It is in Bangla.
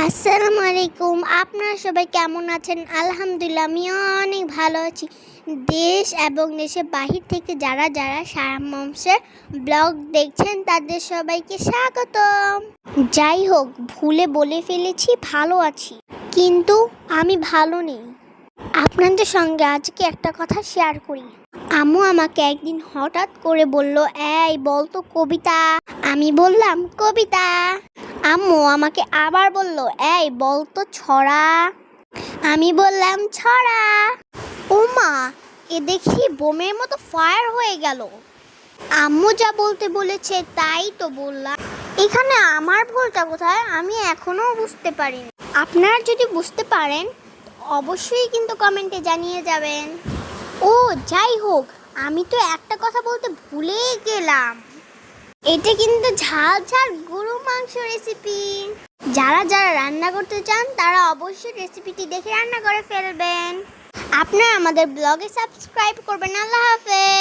আসসালামু আলাইকুম। আপনারা সবাই কেমন আছেন? আলহামদুলিল্লাহ আমি অনেক ভালো আছি। দেশ এবং দেশের বাহির থেকে যারা সারামশের ব্লগ দেখছেন তাদের সবাইকে স্বাগতম। যাই হোক, ভুলে বলে ফেলেছি ভালো আছি, কিন্তু আমি ভালো নেই। আপনাদের সঙ্গে আজকে একটা কথা শেয়ার করি। আম্মু আমাকে একদিন হঠাৎ করে বলল, এই বলতো কবিতা। আমি বললাম কবিতা। আম্মু আমাকে আবার বলল, এই বলতো ছড়া। আমি বললাম ছড়া। ও মা, এ দেখি বোমের মতো ফায়ার হয়ে গেল। আম্মু যা বলতে বলেছে তাই তো বললাম। এখানে আমার ভুলটা কোথায় আমি এখনো বুঝতে পারিনি। আপনারা যদি বুঝতে পারেন অবশ্যই কিন্তু কমেন্টে জানিয়ে যাবেন। ও যাই হোক, আমি তো একটা কথা বলতে ভুলেই গেলাম। এটা কিন্তু ঝাল ঝাল গরু মাংস রেসিপি। যারা রান্না করতে চান তারা অবশ্যই রেসিপিটি দেখে রান্না করে ফেলবেন। আপনারা আমাদের ব্লগে সাবস্ক্রাইব করবেন। আল্লাহ হাফেজ।